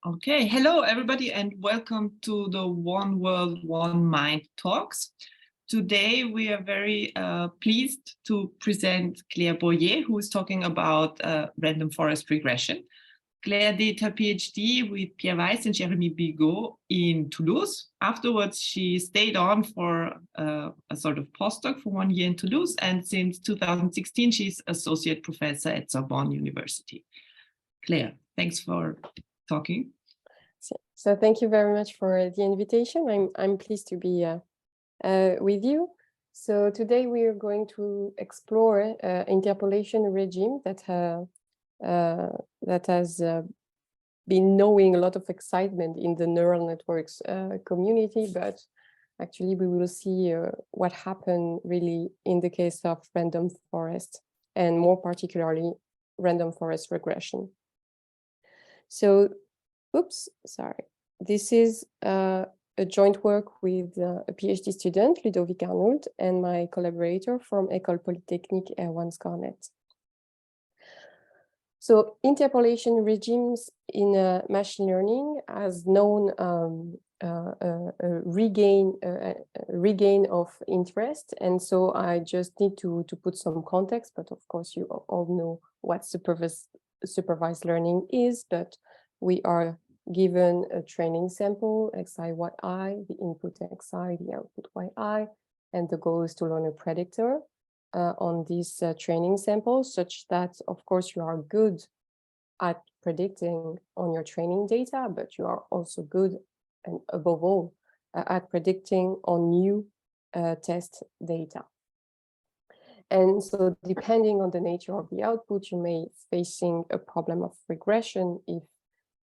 Okay, hello everybody and welcome to the One World, One Mind talks. Today we are very pleased to present Claire Boyer, who is talking about random forest regression. Claire did her PhD with Pierre Weiss and Jérémy Bigot in Toulouse. Afterwards, she stayed on for a sort of postdoc for 1 year in Toulouse, and since 2016, she's associate professor at Sorbonne University. Claire, thanks for talking. So thank you very much for the invitation. I'm pleased to be with you. So today we are going to explore interpolation regime that has been knowing a lot of excitement in the neural networks community, but actually we will see what happened really in the case of random forest, and more particularly random forest regression. So this is a joint work with a PhD student, Ludovic Arnould, and my collaborator from École Polytechnique Erwan Scornet. So interpolation regimes in machine learning has known a regain of interest, and so I just need to put some context, but of course you all know what supervised learning is, but we are given a training sample, xi, yi, the input xi, the output yi, and the goal is to learn a predictor on this training sample, such that, of course, you are good at predicting on your training data, but you are also good, and above all, at predicting on new test data. And so depending on the nature of the output, you may facing a problem of regression if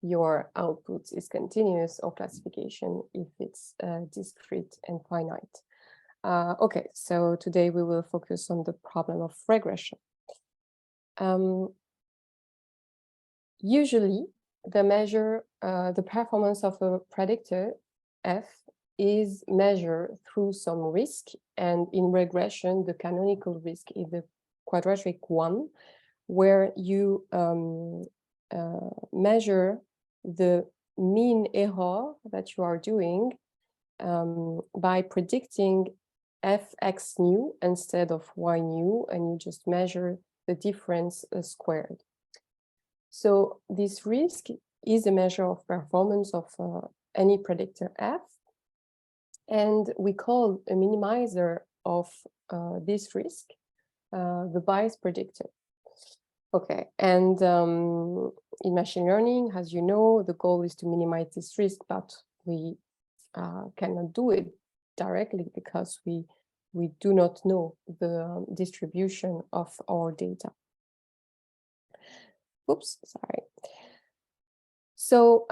your output is continuous, or classification if it's discrete and finite. Okay, so today we will focus on the problem of regression. Usually, the performance of a predictor F is measured through some risk, and in regression, the canonical risk is the quadratic one, where you measure the mean error that you are doing by predicting fx new instead of y new, and you just measure the difference squared. So this risk is a measure of performance of any predictor f, and we call a minimizer of this risk the bias predictor. Okay, and in machine learning, as you know, the goal is to minimize this risk, but we cannot do it directly because we do not know the distribution of our data. Oops, sorry. So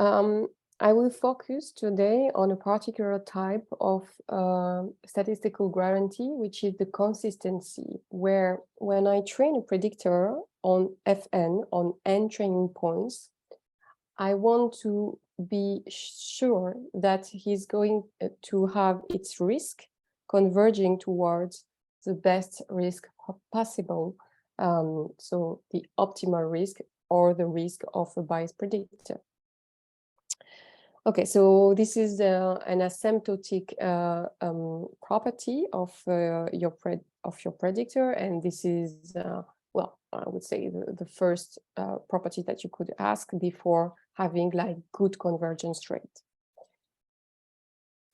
I will focus today on a particular type of statistical guarantee, which is the consistency, where when I train a predictor on Fn, on n training points, I want to be sure that he's going to have its risk converging towards the best risk possible, so the optimal risk or the risk of a bias predictor. Okay, so this is an asymptotic property of your predictor, and this is well, I would say the first property that you could ask before having like good convergence rate.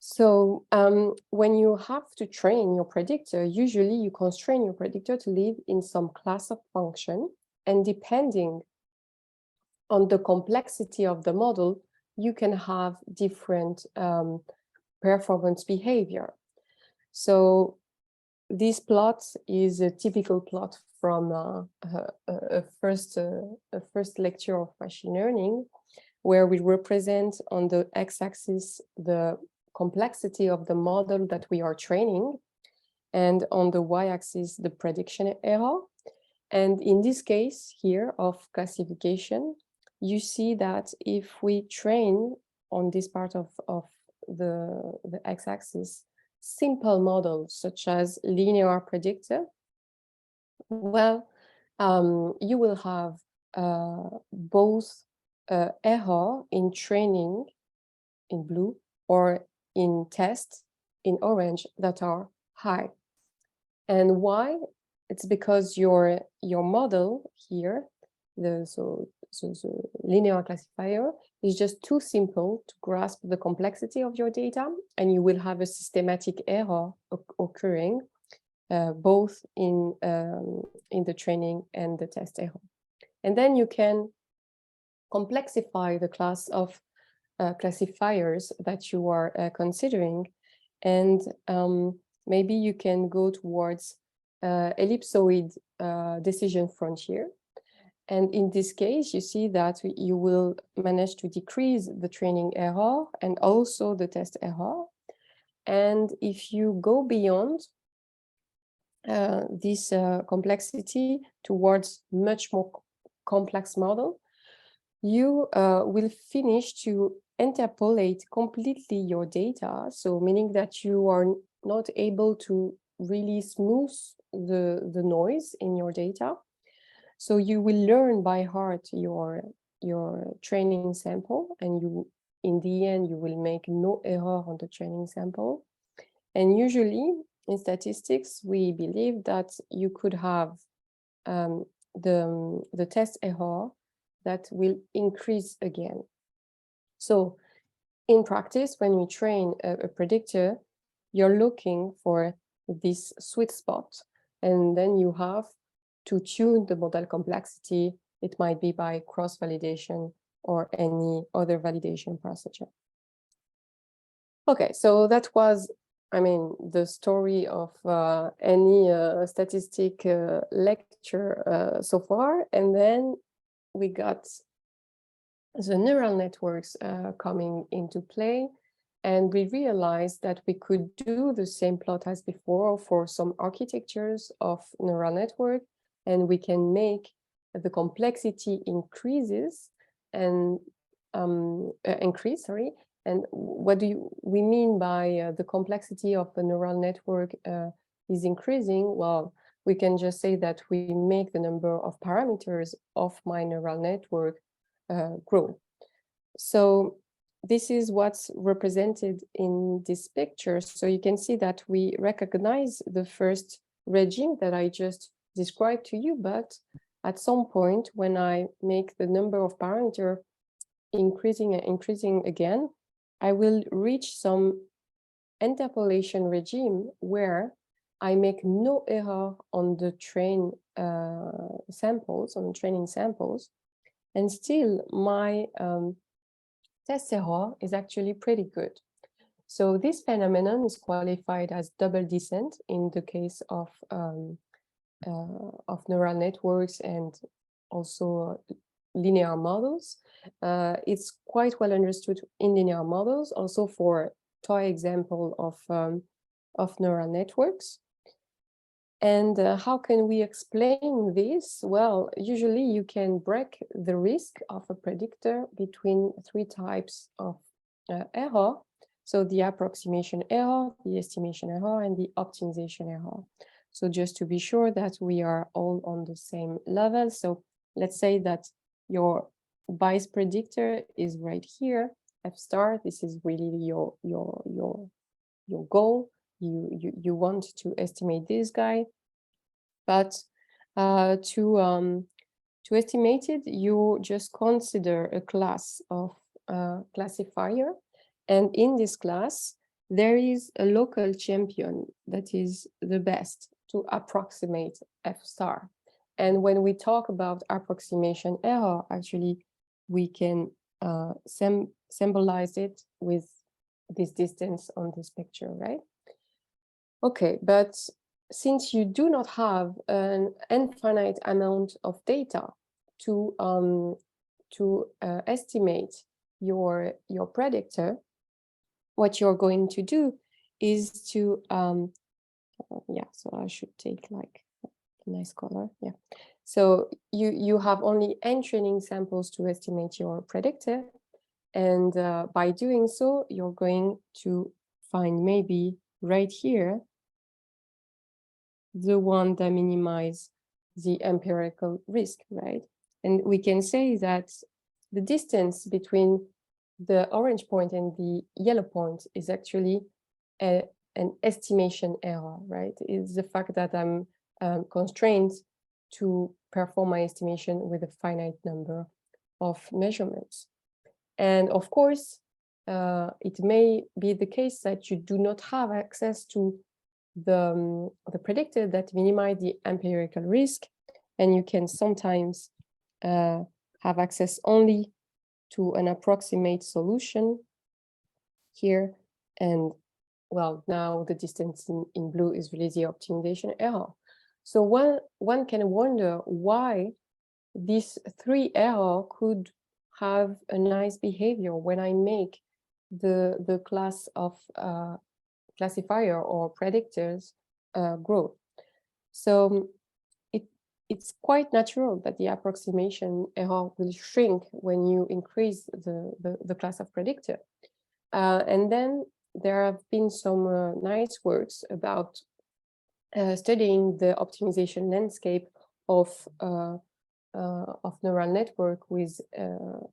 So when you have to train your predictor, usually you constrain your predictor to live in some class of function, and depending on the complexity of the model, you can have different performance behavior. So this plot is a typical plot from a first lecture of machine learning, where we represent on the x-axis the complexity of the model that we are training, and on the y-axis the prediction error. And in this case here of classification, you see that if we train on this part of the x-axis simple models such as linear predictor, well, you will have both error in training in blue or in test in orange that are high. And why? It's because your model here, the linear classifier, is just too simple to grasp the complexity of your data, and you will have a systematic error occurring both in the training and the test error. And then you can complexify the class of classifiers that you are considering, and maybe you can go towards ellipsoid decision frontier. And in this case, you see that you will manage to decrease the training error and also the test error. And if you go beyond this complexity towards much more complex model, you will finish to interpolate completely your data. So meaning that you are not able to really smooth the noise in your data. So you will learn by heart your training sample, and you, in the end, you will make no error on the training sample. And usually in statistics, we believe that you could have the test error that will increase again. So in practice, when we train a predictor, you're looking for this sweet spot, and then you have to tune the model complexity. It might be by cross-validation or any other validation procedure. Okay, so that was, I mean, the story of any statistic lecture so far. And then we got the neural networks coming into play. And we realized that we could do the same plot as before for some architectures of neural network, and we can make the complexity increase. And what do we mean by the complexity of the neural network is increasing? Well, we can just say that we make the number of parameters of my neural network grow. So this is what's represented in this picture. So you can see that we recognize the first regime that I just described to you, but at some point when I make the number of parameters increasing and increasing again, I will reach some interpolation regime where I make no error on the training samples, and still my test error is actually pretty good. So this phenomenon is qualified as double descent in the case of neural networks and also linear models. It's quite well understood in linear models, also for toy example of neural networks. And how can we explain this? Well, usually you can break the risk of a predictor between three types of error. So the approximation error, the estimation error, and the optimization error. So just to be sure that we are all on the same level. So let's say that your bias predictor is right here, F star. This is really your goal. You want to estimate this guy, but to estimate it, you just consider a class of classifier, and in this class there is a local champion that is the best to approximate F star. And when we talk about approximation error, actually we can symbolize it with this distance on this picture, right? Okay, but since you do not have an infinite amount of data to estimate your predictor, what you're going to do is to yeah, so I should take like a nice color. Yeah, so you have only n training samples to estimate your predictor, and by doing so you're going to find maybe right here the one that minimizes the empirical risk, right? And we can say that the distance between the orange point and the yellow point is actually an estimation error, right? It's the fact that I'm constrained to perform my estimation with a finite number of measurements. And of course, it may be the case that you do not have access to the predictor that minimize the empirical risk, and you can sometimes have access only to an approximate solution here. And well, now the distance in blue is really the optimization error. So one can wonder why these three errors could have a nice behavior when I make the class of classifier or predictors grow. So it's quite natural that the approximation error will shrink when you increase the class of predictor. And then there have been some nice works about studying the optimization landscape of neural network with an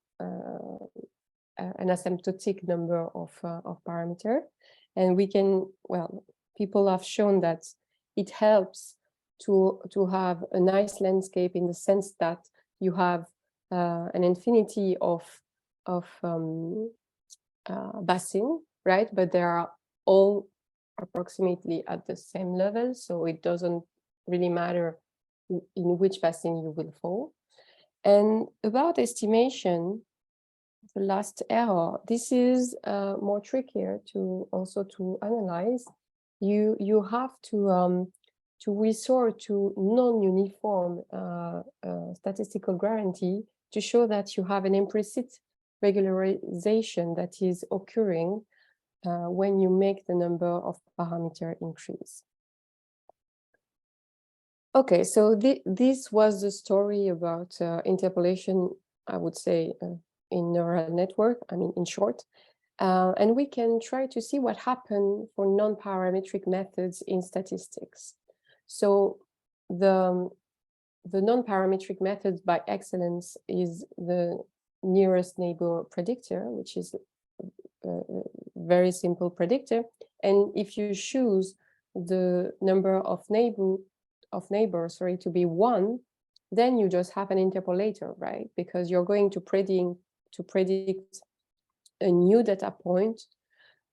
asymptotic number of parameter. And we can, well, people have shown that it helps to have a nice landscape in the sense that you have an infinity of basin, right? But they are all approximately at the same level, so it doesn't really matter in which basin you will fall. And about estimation, the last error, this is more trickier to analyze. You have to resort to non-uniform statistical guarantee to show that you have an implicit regularization that is occurring when you make the number of parameter increase. Okay, so this was the story about interpolation, I would say, in neural network, I mean, in short. And we can try to see what happened for non-parametric methods in statistics. So the non-parametric method by excellence is the nearest neighbor predictor, which is a very simple predictor. And if you choose the number of neighbors to be 1, then you just have an interpolator, right? Because you're going to predict a new data point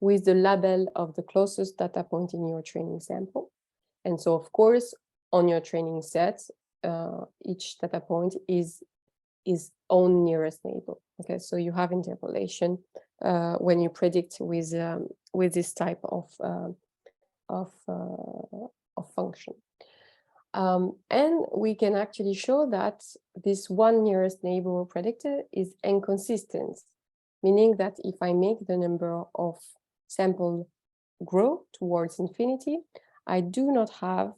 with the label of the closest data point in your training sample. And so, of course, on your training set, each data point is own nearest neighbor. Okay, so you have interpolation when you predict with this type of function. And we can actually show that this one nearest neighbor predictor is inconsistent, meaning that if I make the number of samples grow towards infinity, I do not have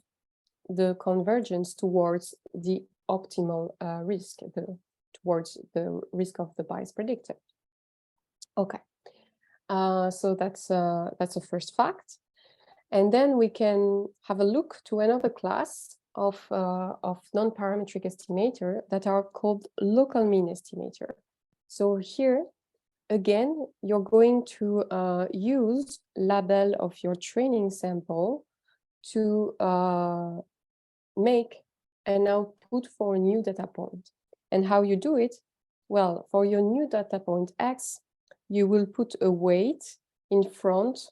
the convergence towards the optimal risk, towards the risk of the bias predictor. Okay, so that's the first fact. And then we can have a look to another class of non-parametric estimator that are called local mean estimator. So here, again, you're going to use label of your training sample to make an output for a new data point. And how you do it? Well, for your new data point X, you will put a weight in front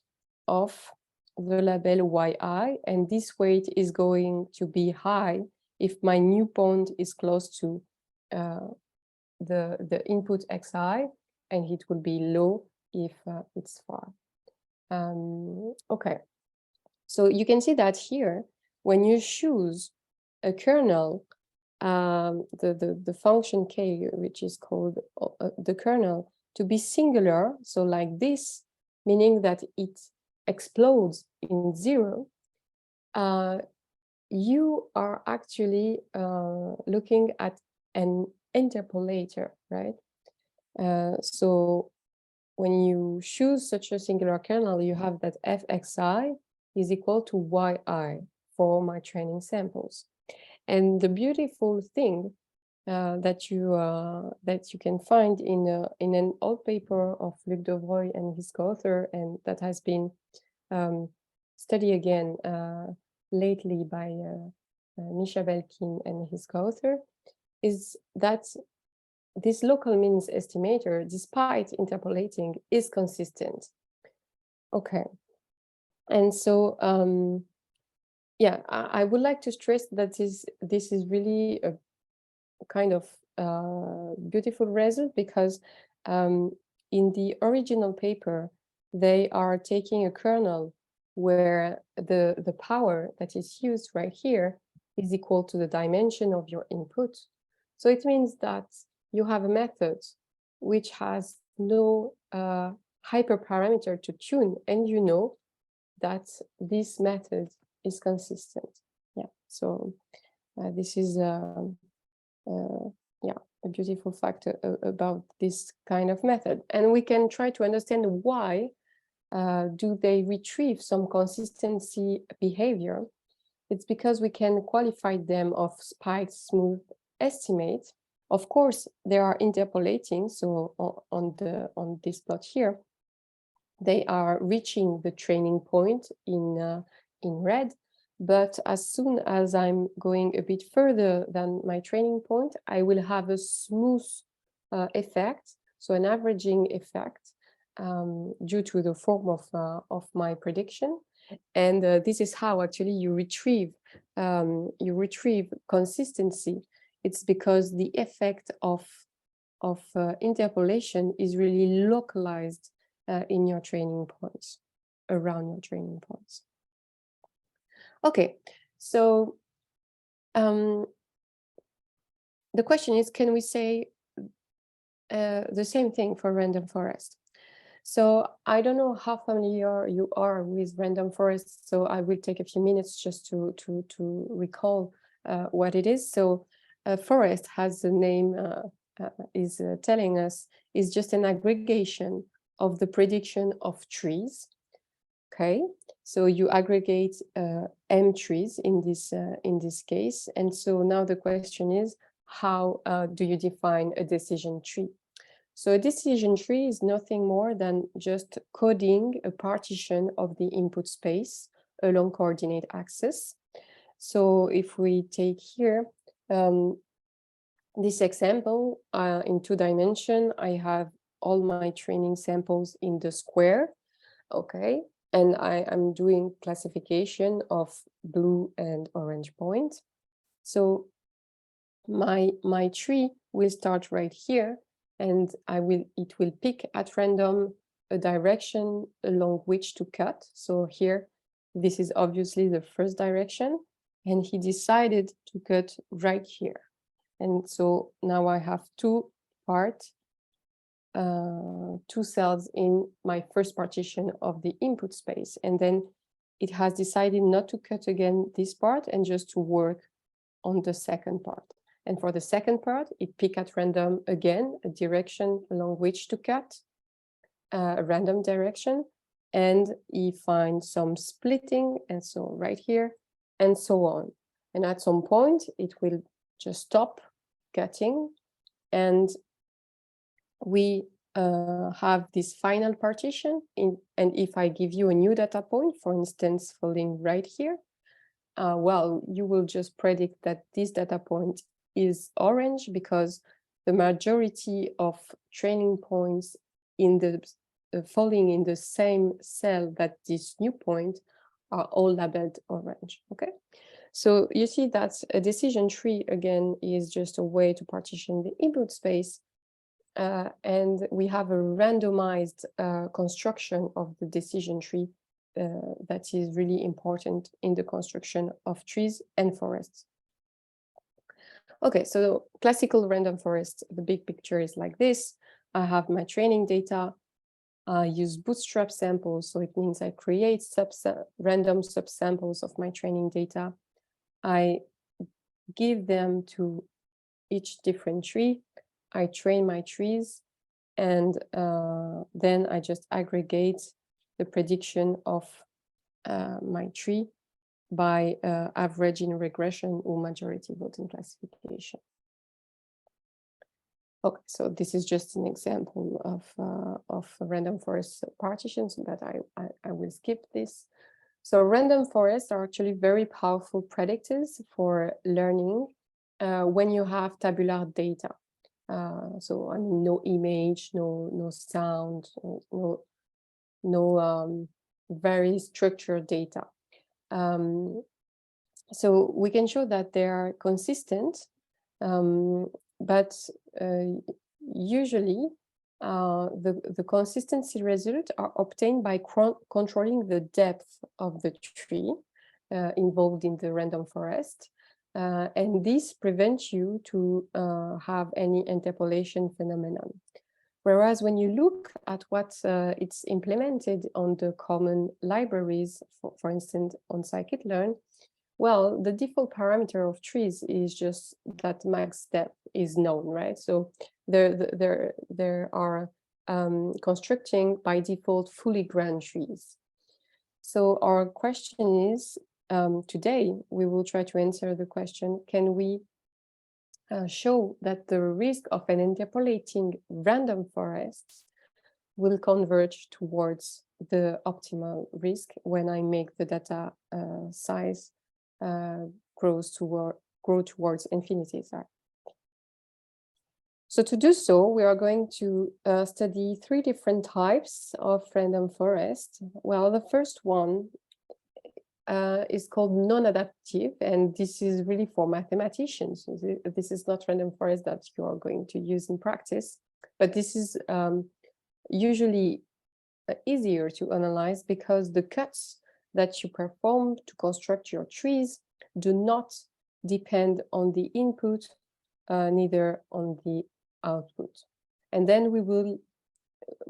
of the label yi, and this weight is going to be high if my new point is close to the input xi, and it will be low if it's far. Okay, so you can see that here, when you choose a kernel, the function k, which is called the kernel, to be singular, so like this, meaning that it explodes in 0, you are actually looking at an interpolator, right? So when you choose such a singular kernel, you have that fxi is equal to yi for my training samples. And the beautiful thing that you can find in an old paper of Luc Devroy and his co-author, and that has been studied again lately by Misha Belkin and his co-author, is that this local means estimator, despite interpolating, is consistent. Okay, and so yeah, I would like to stress that this is really a kind of beautiful result, because in the original paper, they are taking a kernel where the power that is used right here is equal to the dimension of your input. So it means that you have a method which has no hyperparameter to tune, and you know that this method is consistent. Yeah, so this is yeah, a beautiful fact about this kind of method. And we can try to understand why do they retrieve some consistency behavior. It's because we can qualify them of spiked smooth estimate. Of course, they are interpolating. So on this plot here, they are reaching the training point in red. But as soon as I'm going a bit further than my training point, I will have a smooth effect, so an averaging effect due to the form of my prediction. And this is how actually you retrieve consistency. It's because the effect of interpolation is really localized in your training points, around your training points. Okay, so the question is, can we say the same thing for random forest? So I don't know how familiar you are with random forest, so I will take a few minutes just to recall what it is. So a forest, has the name is telling us, is just an aggregation of the prediction of trees. Okay, so you aggregate M trees in this case, and so now the question is, how do you define a decision tree? So a decision tree is nothing more than just coding a partition of the input space along coordinate axis. So if we take here this example in 2 dimensions, I have all my training samples in the square. Okay, and I am doing classification of blue and orange points. So my tree will start right here, and it will pick at random a direction along which to cut. So here, this is obviously the first direction, and he decided to cut right here. And so now I have 2 parts, 2 cells in my first partition of the input space. And then it has decided not to cut again this part and just to work on the second part. And for the second part, it picked at random again a direction along which to cut, a random direction, and he finds some splitting, and so right here, and so on. And at some point, it will just stop cutting, and we have this final partition. And if I give you a new data point, for instance, falling right here, well, you will just predict that this data point is orange because the majority of training points in the falling in the same cell that this new point are all labeled orange. Okay, so you see that a decision tree again is just a way to partition the input space, and we have a randomized construction of the decision tree that is really important in the construction of trees and forests. Okay, so classical random forest, the big picture is like this. I have my training data. I use bootstrap samples, so it means I create random subsamples of my training data. I give them to each different tree. I train my trees, and then I just aggregate the prediction of my tree by average in regression or majority voting classification. Okay, so this is just an example of random forest partitions, but I will skip this. So random forests are actually very powerful predictors for learning when you have tabular data. So I mean, no image, no sound, no very structured data. So we can show that they are consistent, but usually the consistency results are obtained by controlling the depth of the tree involved in the random forest. And this prevents you to have any interpolation phenomenon. Whereas when you look at what it's implemented on the common libraries, for instance, on scikit-learn, well, the default parameter of trees is just that max depth is known, right? So there are constructing by default fully grand trees. So our question is, today we will try to answer the question, can we show that the risk of an interpolating random forest will converge towards the optimal risk when I make the data size grow towards infinity. Sorry. So to do so, we are going to study 3 different types of random forest. Well, the first one is called non-adaptive, and this is really for mathematicians. This is not random forest that you are going to use in practice, but this is usually easier to analyze because the cuts that you perform to construct your trees do not depend on the input, neither on the output. And then we will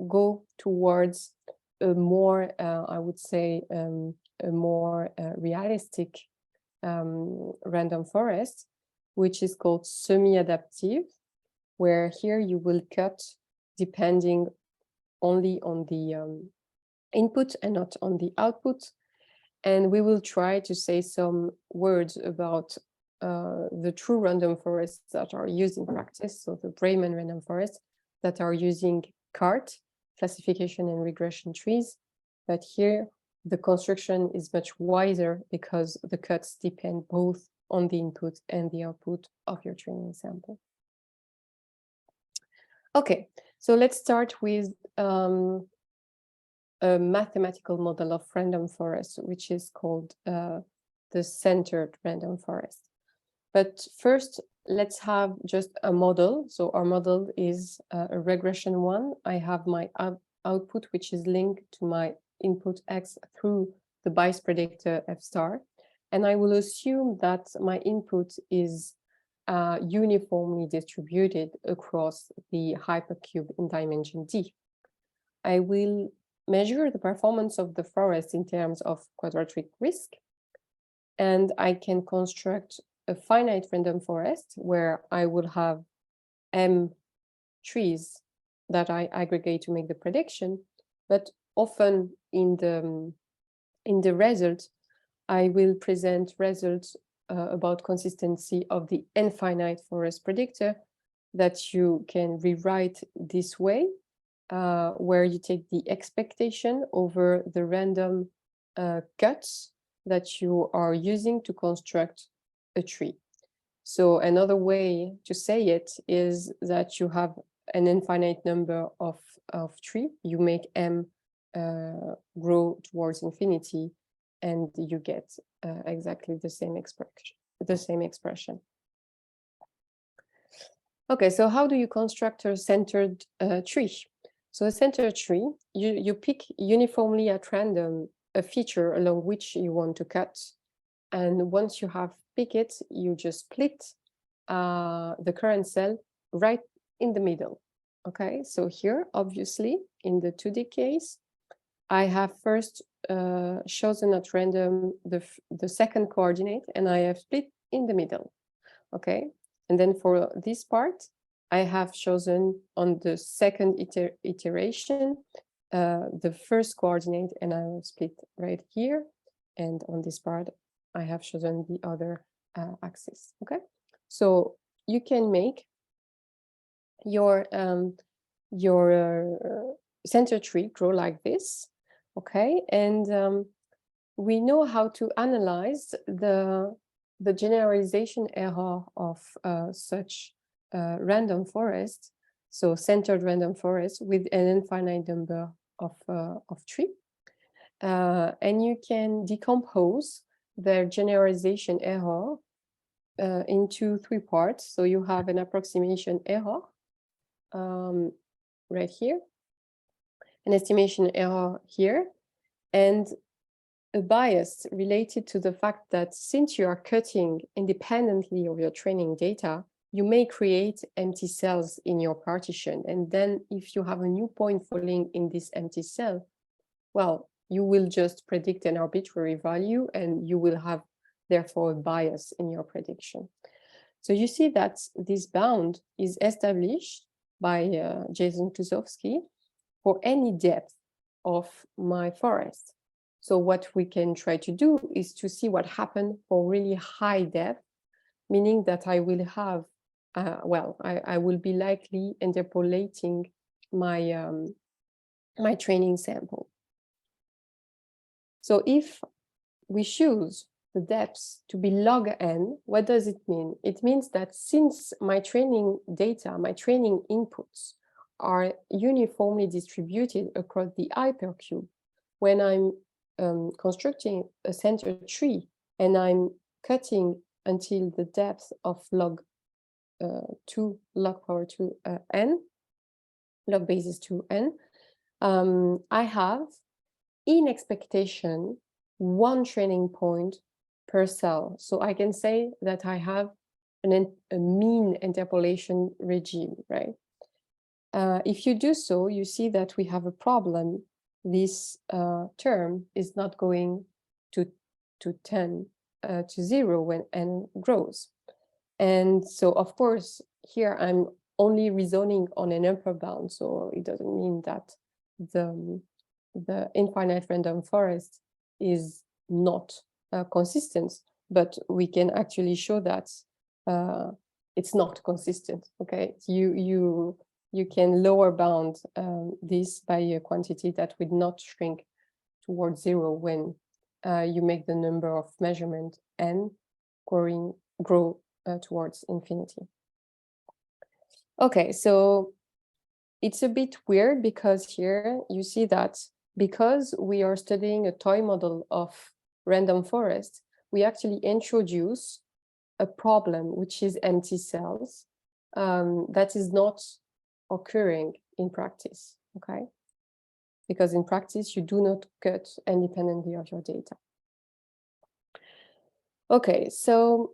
go towards a more, I would say, a more realistic random forest, which is called semi-adaptive, where here you will cut depending only on the input and not on the output. And we will try to say some words about the true random forests that are used in practice, so the Breiman random forests that are using CART, classification and regression trees. But here, the construction is much wider because the cuts depend both on the input and the output of your training sample. Okay, so let's start with a mathematical model of random forest, which is called the centered random forest. But first, let's have just a model. So our model is a regression one. I have my output, which is linked to my input X through the bias predictor F star. And I will assume that my input is uniformly distributed across the hypercube in dimension D. I will measure the performance of the forest in terms of quadratic risk, and I can construct a finite random forest where I will have M trees that I aggregate to make the prediction, but often in the result, I will present results about consistency of the infinite forest predictor that you can rewrite this way, where you take the expectation over the random cuts that you are using to construct a tree. So another way to say it is that you have an infinite number of tree, you make M grow towards infinity, and you get exactly the same expression. Okay, so how do you construct a centered tree? So a centered tree, you pick uniformly at random a feature along which you want to cut. And once you have picked it, you just split the current cell right in the middle. Okay, so here, obviously, in the 2D case, I have first chosen at random the second coordinate, and I have split in the middle. Okay, and then for this part, I have chosen on the second iteration the first coordinate, and I will split right here. And on this part, I have chosen the other axis. Okay, so you can make your center tree grow like this, okay? And we know how to analyze the generalization error of such random forest, so centered random forest with an infinite number of tree. And you can decompose their generalization error into 3 parts. So you have an approximation error right here, an estimation error here, and a bias related to the fact that since you are cutting independently of your training data, you may create empty cells in your partition. And then if you have a new point falling in this empty cell, well, you will just predict an arbitrary value and you will have therefore a bias in your prediction. So you see that this bound is established by Jason Kluzowski for any depth of my forest. So what we can try to do is to see what happened for really high depth, meaning that I will have, I will be likely interpolating my, my training sample. So if we choose the depths to be log n, what does it mean? It means that since my training data, my training inputs are uniformly distributed across the hypercube, when I'm constructing a center tree and I'm cutting until the depth of log 2, log power 2 n, log basis 2n, I have in expectation 1 training point per cell. So I can say that I have a mean interpolation regime, right? If you do so, you see that we have a problem. This term is not going to 10 to 0 when n grows. And so, of course, here I'm only reasoning on an upper bound. So it doesn't mean that the infinite random forest is not consistent, but we can actually show that it's not consistent. Okay, you can lower bound this by a quantity that would not shrink towards 0 when you make the number of measurement n grow towards infinity. Okay, so it's a bit weird because here you see that because we are studying a toy model of random forest, we actually introduce a problem, which is empty cells, that is not occurring in practice, okay? Because in practice, you do not cut independently of your data. Okay, so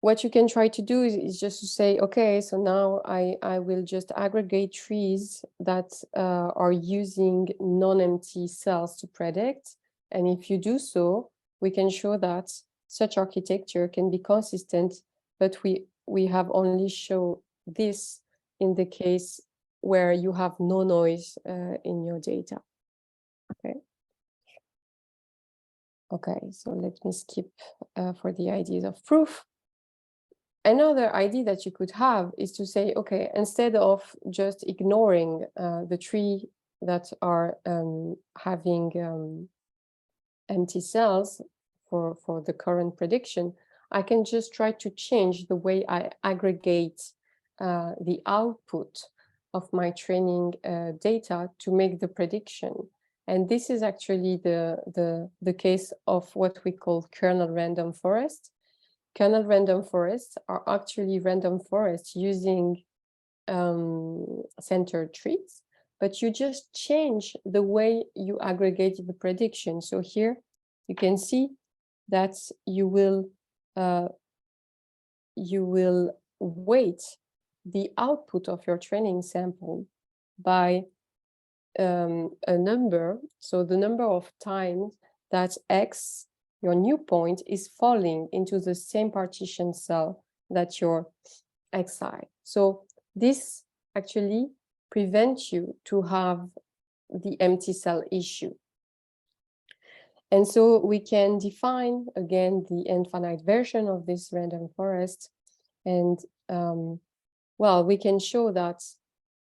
what you can try to do is just to say, okay, so now I will just aggregate trees that are using non-empty cells to predict. And if you do so, we can show that such architecture can be consistent, but we have only shown this in the case where you have no noise in your data. Okay. Okay, so let me skip for the ideas of proof. Another idea that you could have is to say, okay, instead of just ignoring the tree that are having empty cells for the current prediction, I can just try to change the way I aggregate the output of my training data to make the prediction. And this is actually the case of what we call kernel random forest. Kernel random forests are actually random forests using centered trees, but you just change the way you aggregate the prediction. So here you can see that you will weight the output of your training sample by a number. So the number of times that X, your new point, is falling into the same partition cell that your Xi. So this actually prevents you to have the empty cell issue. And so we can define, again, the infinite version of this random forest. And Well, we can show that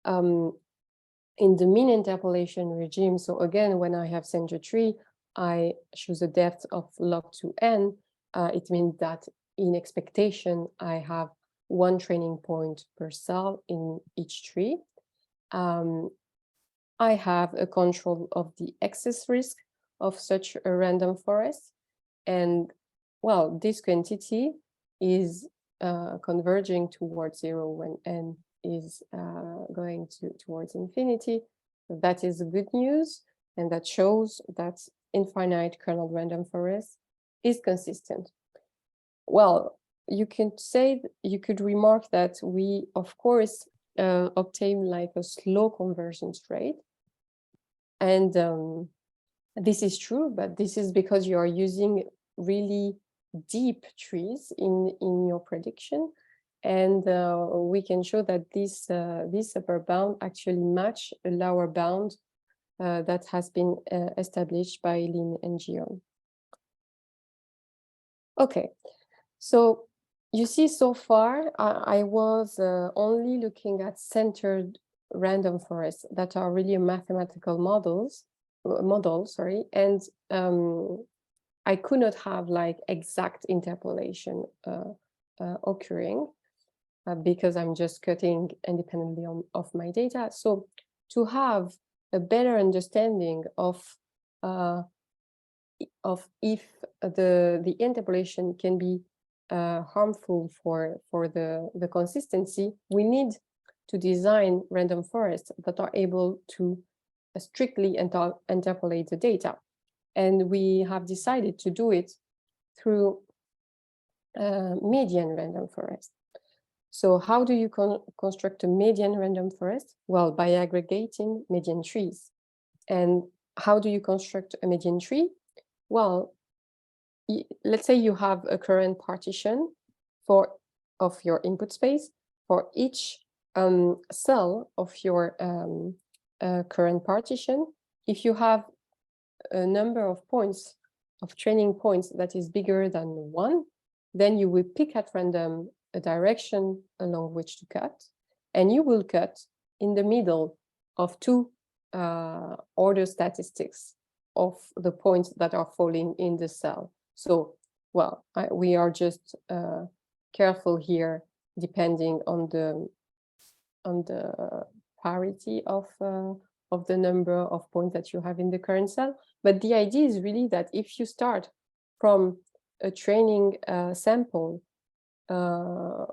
in the mean interpolation regime, so again, when I have centered tree, I choose a depth of log to n. It means that in expectation, I have one training point per cell in each tree. I have a control of the excess risk of such a random forest. And well, this quantity is converging towards 0 when n is going towards infinity. That is good news, and that shows that infinite kernel random forest is consistent. Well, you could remark that we, of course, obtain like a slow convergence rate. And this is true, but this is because you are using really deep trees in your prediction. And we can show that this upper bound actually match a lower bound that has been established by Lin and Gion. Okay, so you see, so far I was only looking at centered random forests that are really mathematical model, and I could not have like exact interpolation occurring because I'm just cutting independently of my data. So to have a better understanding of if the interpolation can be harmful for the consistency, we need to design random forests that are able to strictly interpolate the data. And we have decided to do it through median random forest. So how do you construct a median random forest? Well, by aggregating median trees. And how do you construct a median tree? Well, let's say you have a current partition of your input space. For each cell of your current partition, if you have a number of points, of training points that is bigger than 1, then you will pick at random a direction along which to cut, and you will cut in the middle of 2 order statistics of the points that are falling in the cell. So, well, we are just careful here, depending on the parity of the number of points that you have in the current cell. But the idea is really that if you start from a training sample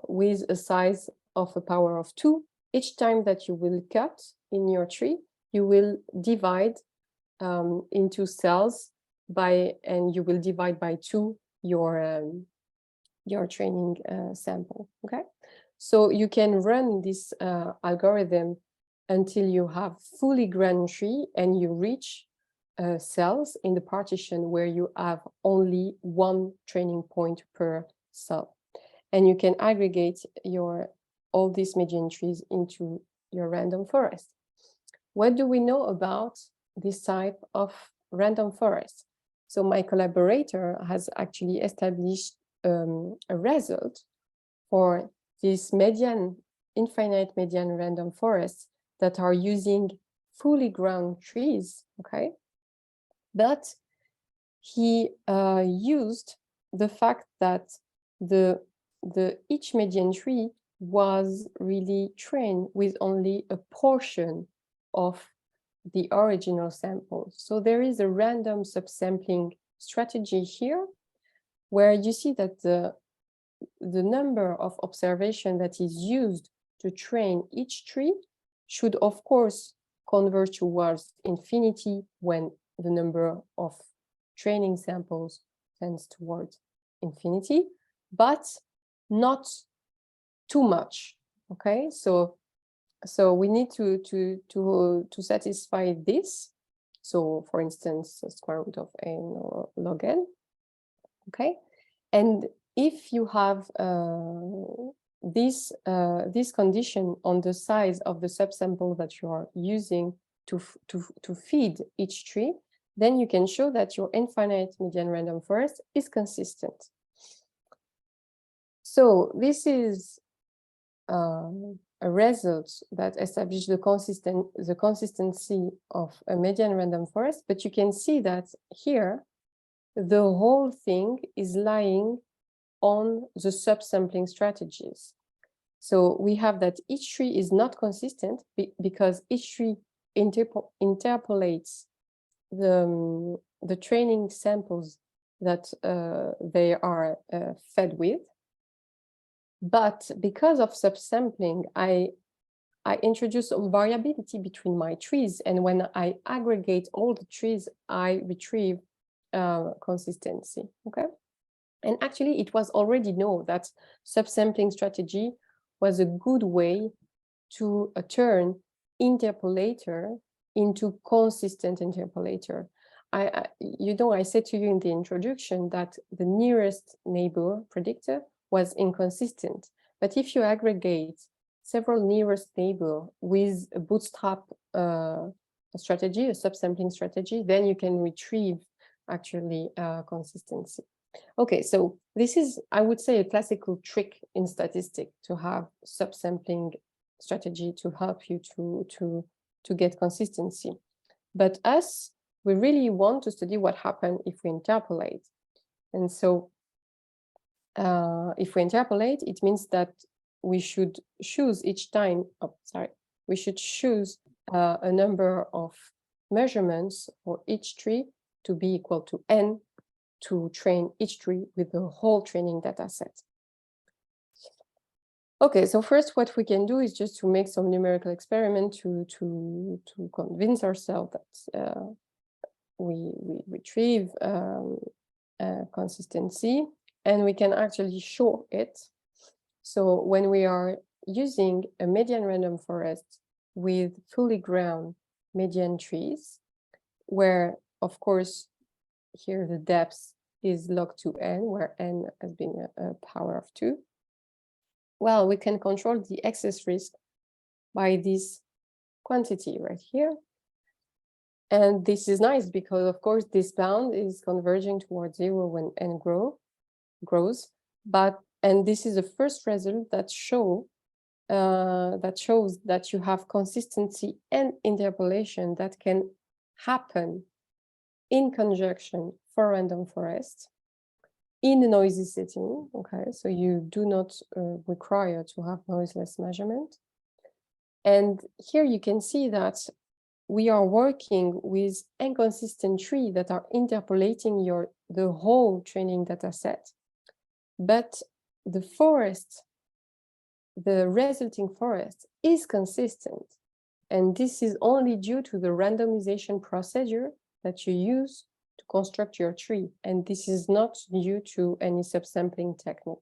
with a size of a power of 2, each time that you will cut in your tree, you will divide into cells and you will divide by 2 your training sample. Okay, so you can run this algorithm until you have fully grand tree and you reach cells in the partition where you have only 1 training point per cell, and you can aggregate all these median trees into your random forest. What do we know about this type of random forest? So my collaborator has actually established a result for these infinite median random forests that are using fully ground trees, okay? But he used the fact that each median tree was really trained with only a portion of the original sample. So there is a random subsampling strategy here, where you see that the number of observations that is used to train each tree should, of course, converge towards infinity when the number of training samples tends towards infinity, but not too much. Okay, so we need to satisfy this. So, for instance, the square root of n or log n. Okay, and if you have this condition on the size of the subsample that you are using to feed each tree, then you can show that your infinite median random forest is consistent. So this is a result that establishes the consistency of a median random forest, but you can see that here the whole thing is lying on the subsampling strategies. So we have that each tree is not consistent because each tree interpolates the training samples that they are fed with. But because of subsampling, I introduce some variability between my trees. And when I aggregate all the trees, I retrieve consistency, okay? And actually, it was already known that subsampling strategy was a good way to turn interpolator into consistent interpolator. I said to you in the introduction that the nearest neighbor predictor was inconsistent. But if you aggregate several nearest neighbor with a bootstrap strategy, a subsampling strategy, then you can retrieve actually consistency. Okay, so this is, I would say, a classical trick in statistics to have subsampling strategy to help you to get consistency. But we really want to study what happens if we interpolate. And so if we interpolate, it means that we should choose each time, we should choose a number of measurements for each tree to be equal to n to train each tree with the whole training data set. Okay, so first what we can do is just to make some numerical experiment to convince ourselves that we retrieve consistency, and we can actually show it. So when we are using a median random forest with fully ground median trees, where of course here the depth is log to n, where n has been a power of 2. Well, we can control the excess risk by this quantity right here. And this is nice because, of course, this bound is converging towards 0 when n grows. And this is the first result that shows that you have consistency and interpolation that can happen in conjunction for random forest in a noisy setting. Okay, so you do not require to have noiseless measurement. And here you can see that we are working with inconsistent trees that are interpolating the whole training data set. But the forest, the resulting forest is consistent. And this is only due to the randomization procedure that you use to construct your tree. And this is not due to any subsampling technique.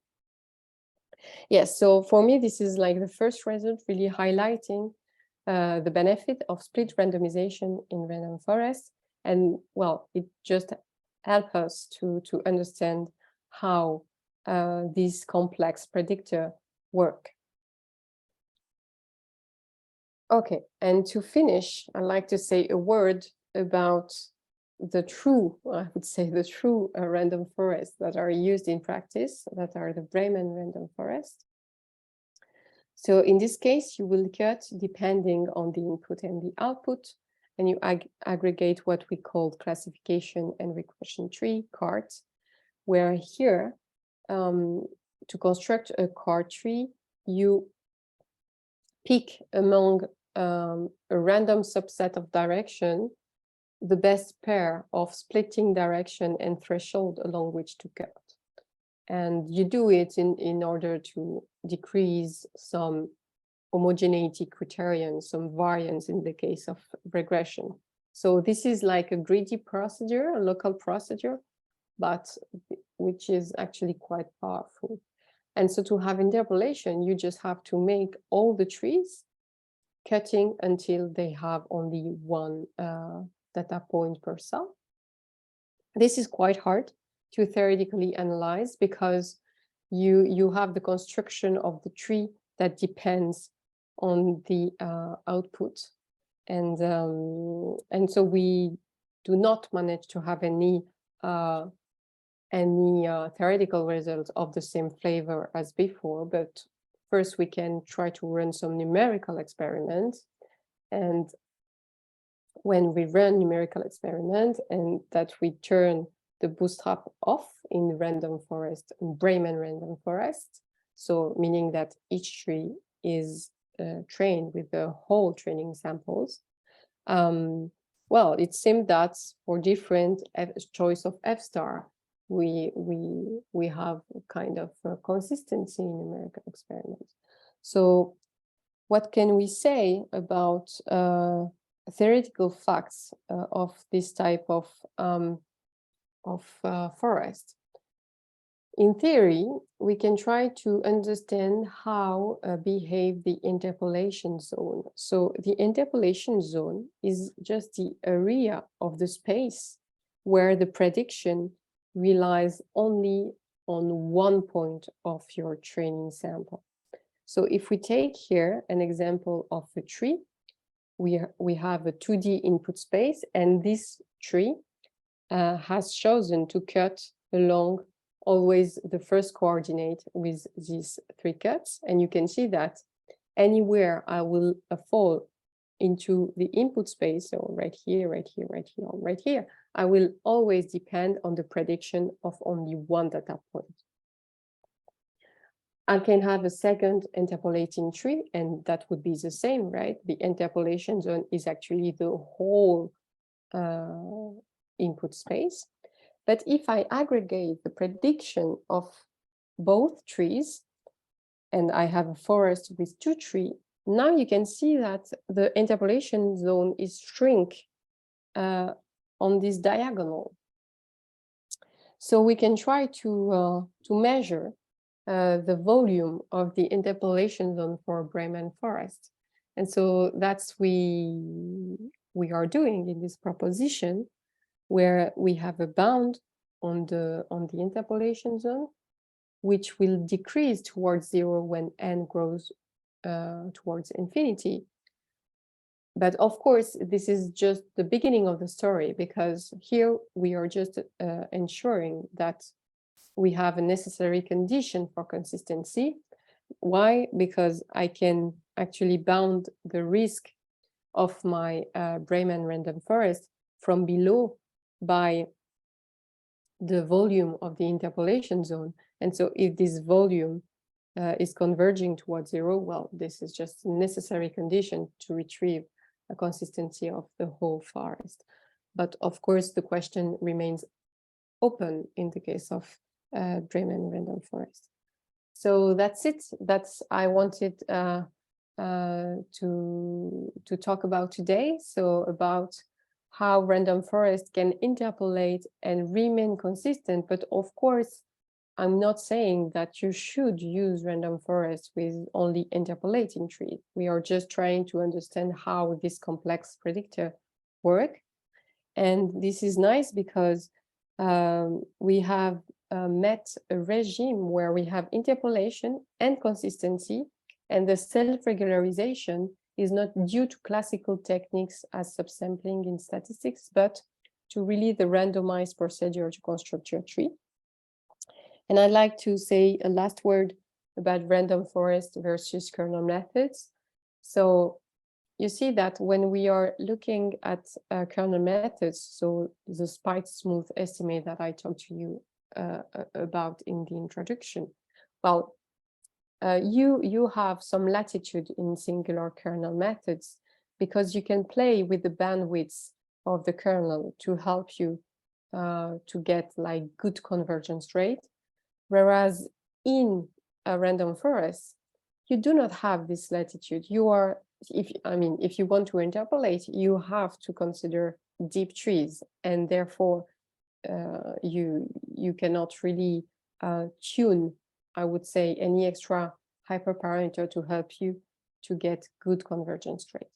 Yes, so for me, this is like the first result really highlighting the benefit of split randomization in random forest. And well, it just helps us to understand how these complex predictors work. Okay, and to finish, I'd like to say a word about the true, I would say the true random forests that are used in practice, that are the Breiman random forest. So in this case, you will cut depending on the input and the output, and you aggregate what we call classification and regression tree cards, where here, to construct a card tree, you pick among a random subset of direction the best pair of splitting direction and threshold along which to cut. And you do it in order to decrease some homogeneity criterion, some variance in the case of regression. So this is like a greedy procedure, a local procedure, but which is actually quite powerful. And so to have interpolation, you just have to make all the trees cutting until they have only one data point per cell. This is quite hard to theoretically analyze because you have the construction of the tree that depends on the output, and so we do not manage to have any theoretical results of the same flavor as before, but first we can try to run some numerical experiments. And when we run numerical experiment and that we turn the bootstrap off in random forest, in Breiman random forest, so meaning that each tree is trained with the whole training samples, well, it seemed that for different choice of F star, we have a kind of consistency in numerical experiments. So what can we say about theoretical facts of this type of forest? In theory, we can try to understand how behave the interpolation zone. So the interpolation zone is just the area of the space where the prediction relies only on one point of your training sample. So if we take here an example of a tree, we have a 2D input space, and this tree has chosen to cut along always the first coordinate with these 3 cuts. And you can see that anywhere I will fall into the input space, so right here, right here, right here, right here, I will always depend on the prediction of only one data point. I can have a second interpolating tree, and that would be the same, right? The interpolation zone is actually the whole input space. But if I aggregate the prediction of both trees, and I have a forest with 2 trees, now you can see that the interpolation zone is shrink on this diagonal. So we can try to measure the volume of the interpolation zone for Breiman forest. And so that's we are doing in this proposition, where we have a bound on the interpolation zone, which will decrease towards 0 when n grows towards infinity. But of course, this is just the beginning of the story, because here we are just ensuring that we have a necessary condition for consistency. Why? Because I can actually bound the risk of my Breiman random forest from below by the volume of the interpolation zone. And so if this volume is converging towards 0, well, this is just a necessary condition to retrieve a consistency of the whole forest. But of course, the question remains open in the case of Breiman random forest. So that's it. That's I wanted to talk about today. So about how random forest can interpolate and remain consistent. But of course, I'm not saying that you should use random forest with only interpolating trees. We are just trying to understand how this complex predictor work. And this is nice because we have met a regime where we have interpolation and consistency, and the self-regularization is not due to classical techniques as subsampling in statistics, but to really the randomized procedure to construct your tree. And I'd like to say a last word about random forest versus kernel methods. So you see that when we are looking at kernel methods, so the spiked smooth estimate that I talked to you about in the introduction, well, you have some latitude in singular kernel methods because you can play with the bandwidths of the kernel to help you to get like good convergence rate. Whereas in a random forest, you do not have this latitude. You are, if you want to interpolate, you have to consider deep trees, and therefore you cannot really tune, I would say, any extra hyperparameter to help you to get good convergence rate.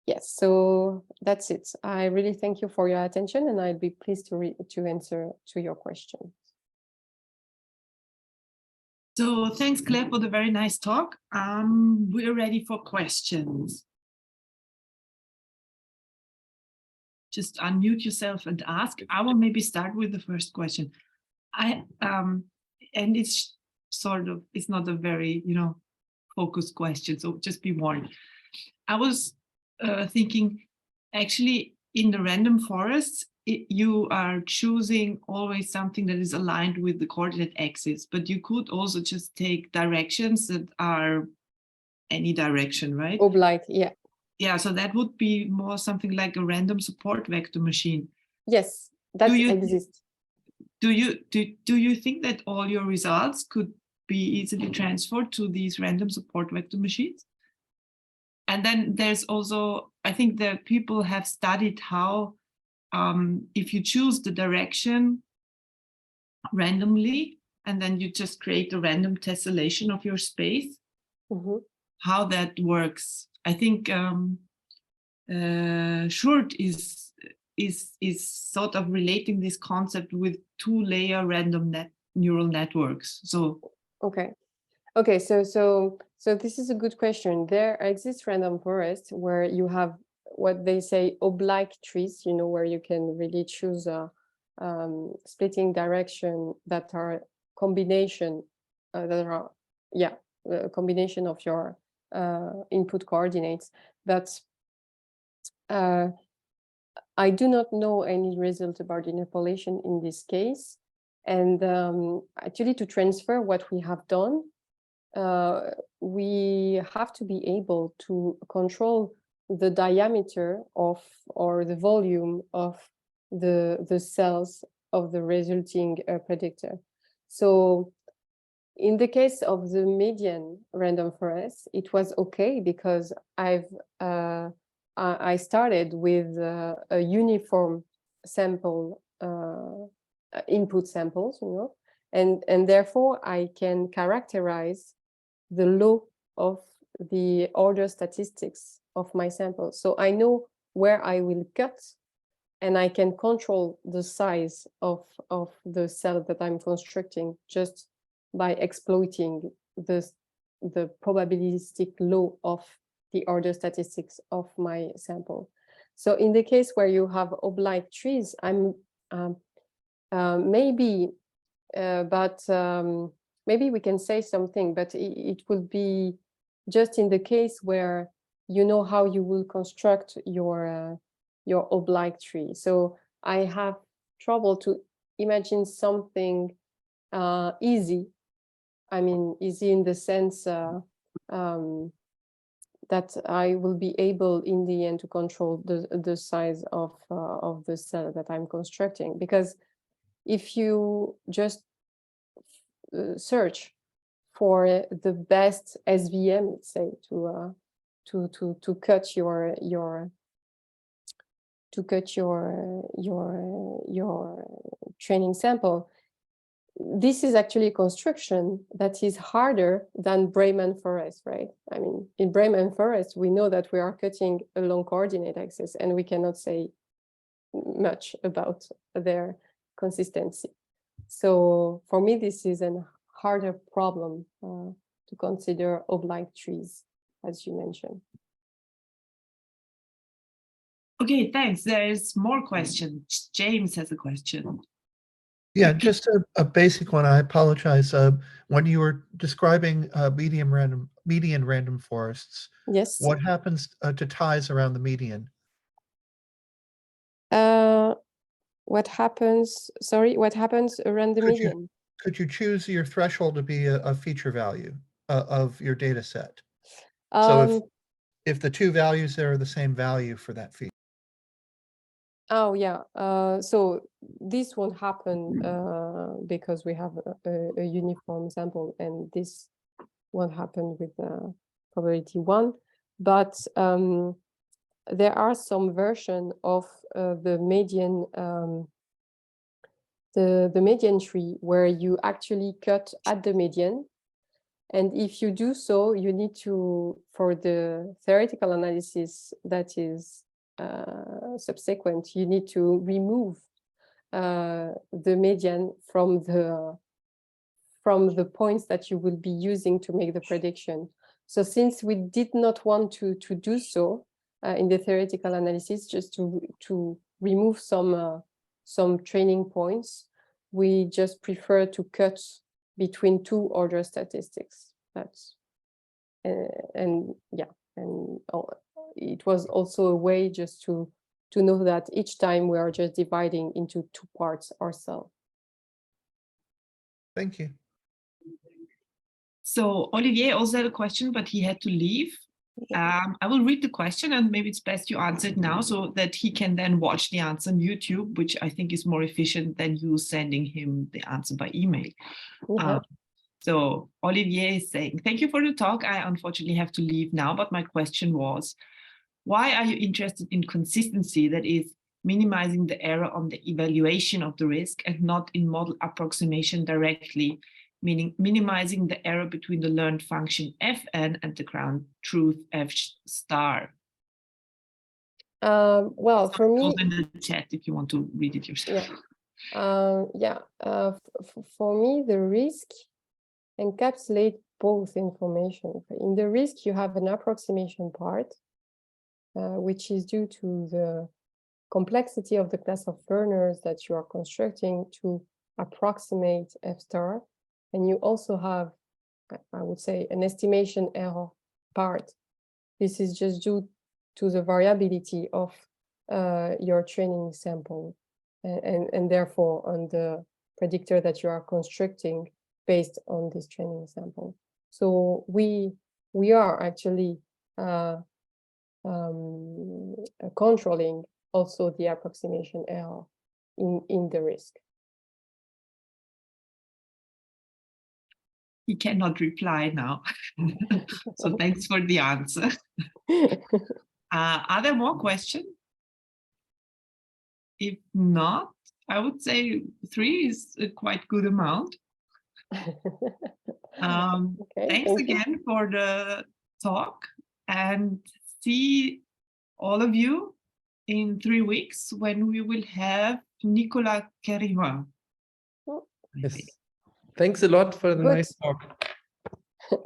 Yes, so that's it. I really thank you for your attention, and I'd be pleased to answer to your questions. So thanks, Claire, for the very nice talk. We're ready for questions. Just unmute yourself and ask. I will maybe start with the first question. And it's sort of, it's not a very, focused question, so just be warned. I was thinking, actually, in the random forests, you are choosing always something that is aligned with the coordinate axis, but you could also just take directions that are any direction, right? Oblique, yeah. Yeah, so that would be more something like a random support vector machine. Yes, that exists. Do you think that all your results could be easily transferred to these random support vector machines? And then there's also, I think that people have studied how if you choose the direction randomly, and then you just create a random tessellation of your space, how that works. I think Short is sort of relating this concept with two-layer random neural networks. So okay, so this is a good question. There exists random forests where you have what they say oblique trees, you know, where you can really choose a splitting direction that are combination a combination of your input coordinates. But I do not know any result about interpolation in this case. And actually, to transfer what we have done, we have to be able to control the diameter of, or the volume of the cells of the resulting predictor. So in the case of the median random forest, it was okay because I started with a uniform sample, input samples, you know, and therefore I can characterize the law of the order statistics of my sample. So I know where I will cut, and I can control the size of the cell that I'm constructing just by exploiting the probabilistic law of the order statistics of my sample. So in the case where you have oblique trees, I'm maybe we can say something, but it will be just in the case where you know how you will construct your oblique tree. So I have trouble to imagine something easy. I mean, easy in the sense that I will be able in the end to control the size of the cell that I'm constructing. Because if you just search for the best SVM, let's say, to cut your training sample, this is actually a construction that is harder than Breiman forest, right? I mean, in Breiman forest, we know that we are cutting along coordinate axis, and we cannot say much about their consistency. So for me, this is a harder problem to consider oblique trees, as you mentioned. Okay, thanks. There is more questions. James has a question. Yeah, just a basic one. I apologize. When you were describing median random forests, yes, what happens to ties around the median? What happens? Sorry, what happens around the median? Could you choose your threshold to be a feature value of your data set? So if the two values there are the same value for that feature. Oh yeah, so this won't happen because we have a uniform sample, and this won't happen with probability 1. But there are some version of the median the median tree where you actually cut at the median, and if you do so, you need to, for the theoretical analysis that is subsequent, you need to remove the median from the points that you will be using to make the prediction. So since we did not want to do so in the theoretical analysis, just to remove some training points, we just prefer to cut between two order statistics. yeah, and it was also a way just to know that each time we are just dividing into two parts ourselves. Thank you. So Olivier also had a question, but he had to leave. I will read the question, and maybe it's best you answer it now so that he can then watch the answer on YouTube, which I think is more efficient than you sending him the answer by email. So Olivier is saying, thank you for the talk. I unfortunately have to leave now, but my question was, why are you interested in consistency, that is, minimizing the error on the evaluation of the risk and not in model approximation directly, meaning minimizing the error between the learned function fn and the ground truth f star? Well, for me, in the chat if you want to read it yourself. For me, the risk encapsulates both information. In the risk, you have an approximation part, which is due to the complexity of the class of learners that you are constructing to approximate f star. And you also have, I would say, an estimation error part. This is just due to the variability of your training sample and therefore on the predictor that you are constructing based on this training sample. So we are actually controlling also the approximation error in the risk. He cannot reply now. So thanks for the answer. Are there more questions? If not, I would say 3 is a quite good amount. Thanks again for the talk, and see all of you in 3 weeks when we will have Nicolas Keriman. Yes. Thanks a lot for the nice talk.